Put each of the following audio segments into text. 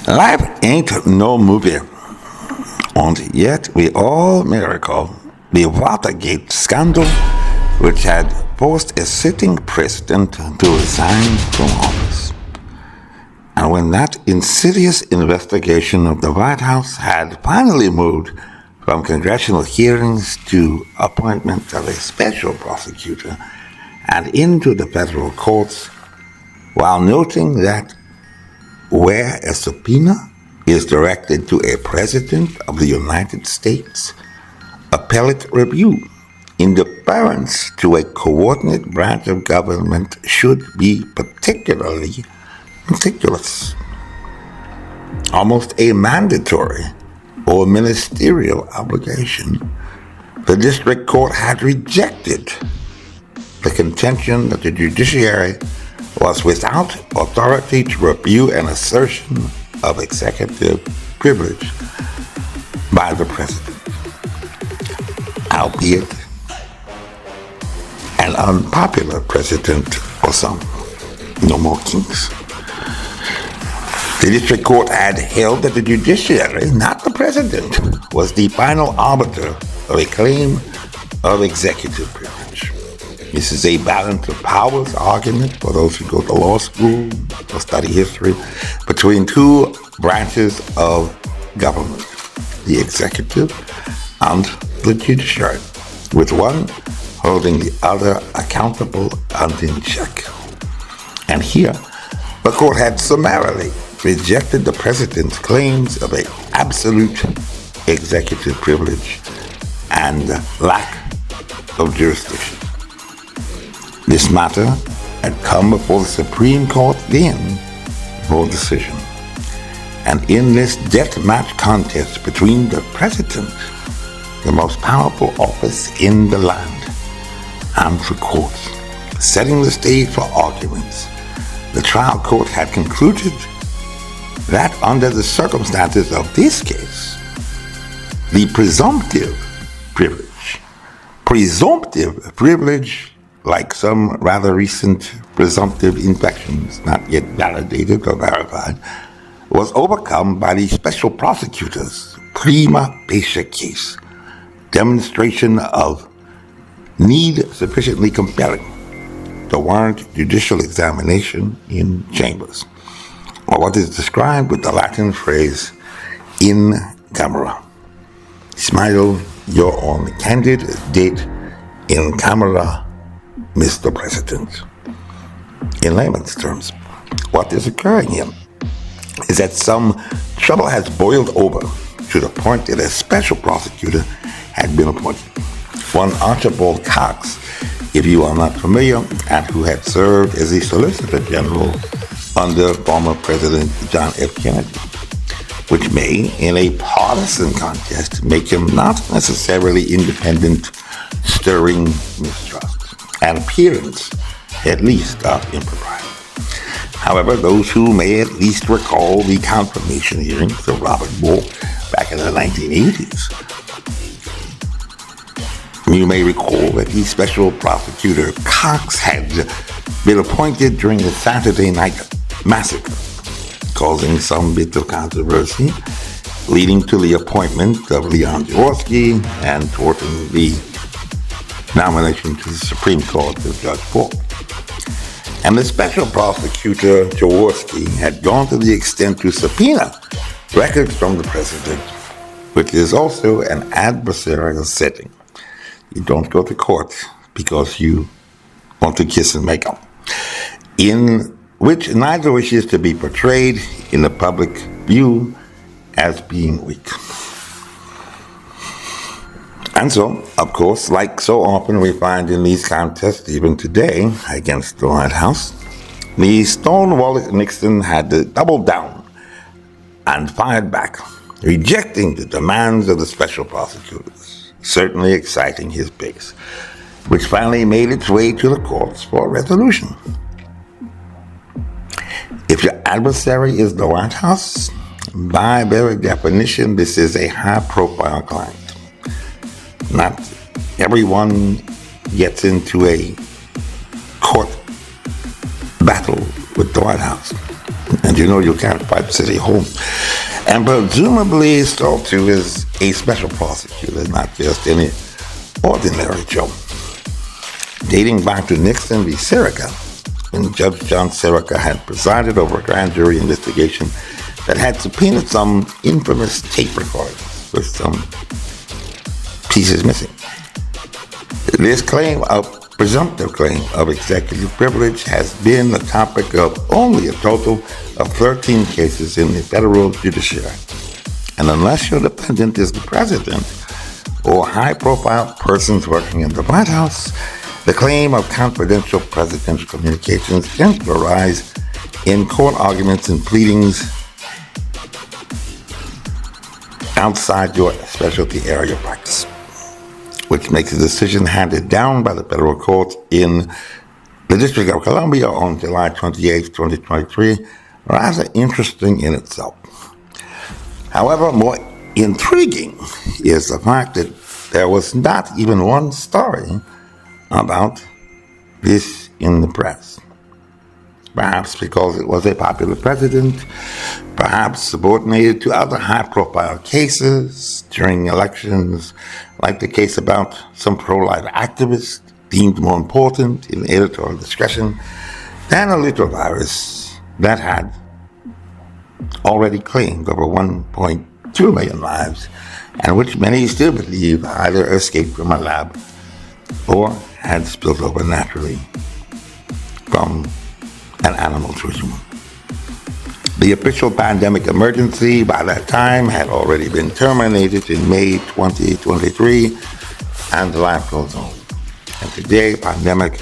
Life ain't no movie. And yet we all may recall the Watergate scandal, which had forced a sitting president to resign from office. And when that insidious investigation of the White House had finally moved from congressional hearings to appointment of a special prosecutor and into the federal courts, while noting that where a subpoena is directed to a president of the United States, appellate review in deference to a coordinate branch of government should be particularly meticulous, almost a mandatory or ministerial obligation. The district court had rejected the contention that the judiciary was without authority to review an assertion of executive privilege by the president, albeit an unpopular president for some. No more kings. The district court had held that the judiciary, not the president, was the final arbiter of a claim of executive privilege. This is a balance of powers argument for those who go to law school or study history between two branches of government, the executive and the judiciary, with one holding the other accountable and in check. And here, the court had summarily rejected the president's claims of an absolute executive privilege and lack of jurisdiction. This matter had come before the Supreme Court then for decision. And in this deathmatch contest between the president, the most powerful office in the land, and the courts, setting the stage for arguments, the trial court had concluded that under the circumstances of this case, the presumptive privilege, like some rather recent presumptive infections not yet validated or verified, was overcome by the special prosecutor's prima facie case, demonstration of need sufficiently compelling to warrant judicial examination in chambers, or what is described with the Latin phrase in camera. Smile your own candid date in camera, Mr. President. In layman's terms, what is occurring here is that some trouble has boiled over to the point that a special prosecutor had been appointed. One Archibald Cox, if you are not familiar, and who had served as the Solicitor General under former President John F. Kennedy, which may, in a partisan contest, make him not necessarily independent, stirring mistrust, an appearance, at least, of impropriety. However, those who may at least recall the confirmation hearings of Robert Bull back in the 1980s, you may recall that the special prosecutor Cox had been appointed during the Saturday night massacre, causing some bit of controversy, leading to the appointment of Leon Jaworski and thwarting the nomination to the Supreme Court of Judge Paul. And the special prosecutor Jaworski had gone to the extent to subpoena records from the president, which is also an adversarial setting. You don't go to court because you want to kiss and make up, in which neither wishes to be portrayed in the public view as being weak. And so, of course, like so often we find in these contests, even today, against the White House, the stonewall Nixon had to double down and fired back, rejecting the demands of the special prosecutors, certainly exciting his base, which finally made its way to the courts for a resolution. If your adversary is the White House, by very definition, this is a high-profile client. Not everyone gets into a court battle with the White House. And you can't fight City Hall. And presumably so too is a special prosecutor, not just any ordinary Joe. Dating back to Nixon v. Sirica, when Judge John Sirica had presided over a grand jury investigation that had subpoenaed some infamous tape recordings with some pieces missing. This presumptive claim of executive privilege has been the topic of only a total of 13 cases in the federal judiciary. And unless your defendant is the president or high-profile persons working in the White House, the claim of confidential presidential communications tends to arise in court arguments and pleadings outside your specialty area of practice, which makes a decision handed down by the federal court in the District of Columbia on July 28, 2023, rather interesting in itself. However, more intriguing is the fact that there was not even one story about this in the press. Perhaps because it was a popular president, perhaps subordinated to other high-profile cases during elections, like the case about some pro-life activist deemed more important in editorial discretion than a little virus that had already claimed over 1.2 million lives, and which many still believe either escaped from a lab or had spilled over naturally from an animal to a human. The official pandemic emergency by that time had already been terminated in May 2023, and life goes on. And today, pandemic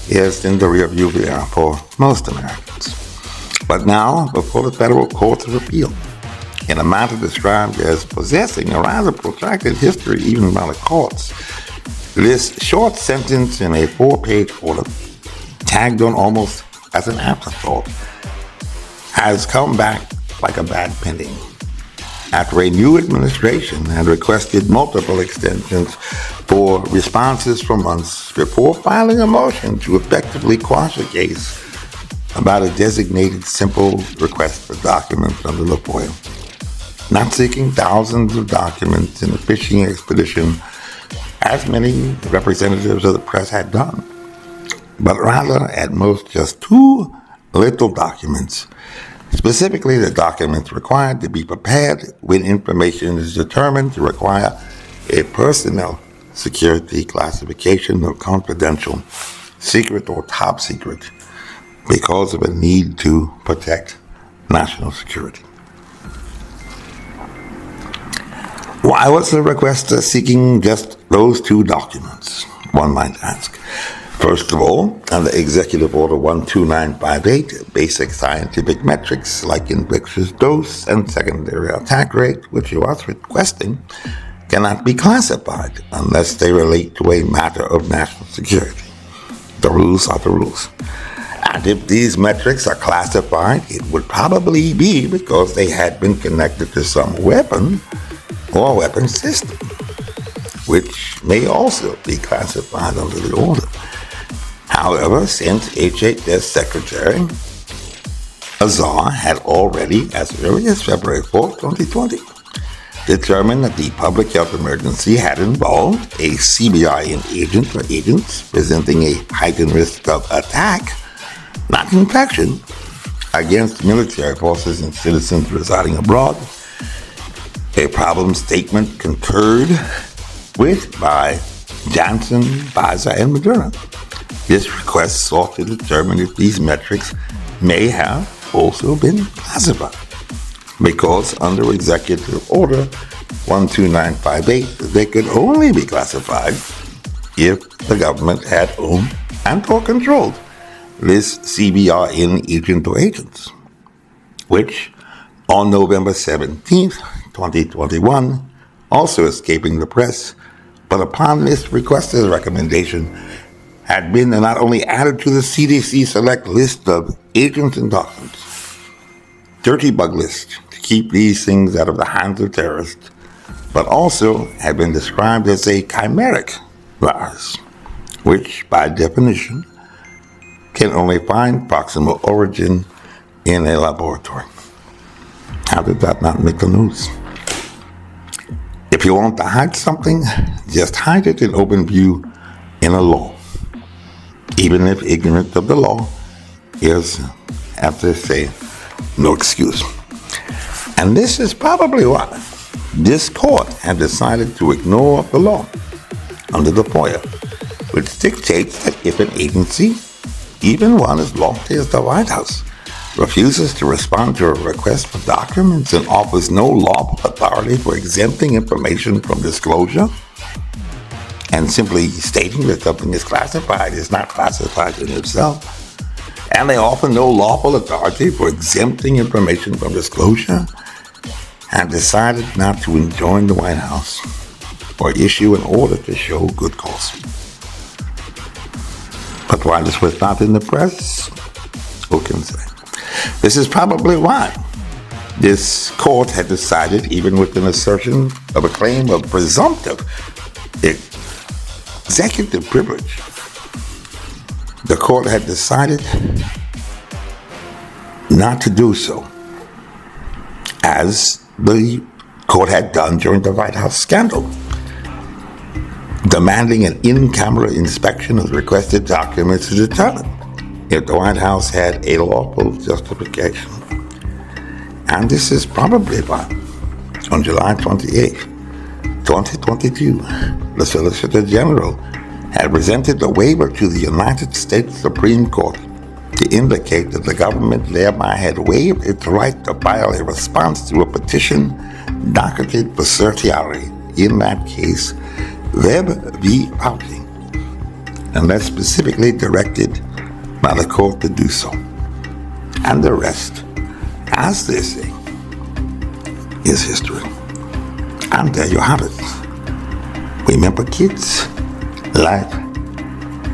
is in the rearview mirror for most Americans. But now, before the federal courts of appeal, in a matter described as possessing a rather protracted history even by the courts, this short sentence in a 4-page order, tagged on almost as an afterthought, has come back like a bad penny. After a new administration had requested multiple extensions for responses for months before filing a motion to effectively quash a case about a designated simple request for documents under the FOIA, not seeking thousands of documents in a fishing expedition as many representatives of the press had done, but rather at most just 2 little documents, specifically the documents required to be prepared when information is determined to require a personnel security classification of confidential, secret, or top secret because of a need to protect national security. Why was the requester seeking just those 2 documents, one might ask? First of all, under Executive Order 12958, basic scientific metrics like infectious dose and secondary attack rate, which you are requesting, cannot be classified unless they relate to a matter of national security. The rules are the rules. And if these metrics are classified, it would probably be because they had been connected to some weapon or weapon system, which may also be classified under the order. However, since HHS Secretary Azar had already, as early as February 4, 2020, determined that the public health emergency had involved a CBRN agent or agents presenting a heightened risk of attack, not infection, against military forces and citizens residing abroad, a problem statement concurred with by Janssen, Pfizer, and Moderna. This request sought to determine if these metrics may have also been classified, because under Executive Order 12958, they could only be classified if the government had owned and or controlled this CBRN agent or agents, which on November 17th, 2021, also escaping the press, but upon this requester's recommendation, had been not only added to the CDC select list of agents and documents, dirty bug list to keep these things out of the hands of terrorists, but also had been described as a chimeric virus, which by definition can only find proximal origin in a laboratory. How did that not make the news? If you want to hide something, just hide it in open view in a law. Even if ignorant of the law, is, as they say, no excuse. And this is probably why this court had decided to ignore the law under the FOIA, which dictates that if an agency, even one as lofty as the White House, refuses to respond to a request for documents and offers no lawful authority for exempting information from disclosure, and simply stating that something is classified is not classified in itself, and they offer no lawful authority for exempting information from disclosure, and decided not to enjoin the White House or issue an order to show good cause. But why this was not in the press, who can say? This is probably why this court had decided, even with an assertion of a claim of presumptive executive privilege, the court had decided not to do so, as the court had done during the White House scandal, demanding an in-camera inspection of the requested documents to determine if the White House had a lawful justification. And this is probably why, on July 28, 2022, the Solicitor General had presented a waiver to the United States Supreme Court to indicate that the government thereby had waived its right to file a response to a petition docketed for certiorari, in that case, Webb v. Fauci, unless specifically directed by the court to do so. And the rest, as they say, is history. And there you have it. Remember, kids, life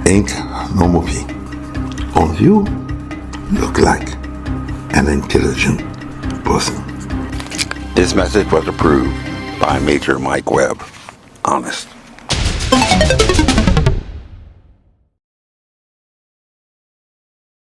ain't no movie. Only you look like an intelligent person. This message was approved by Major Mike Webb. Honest.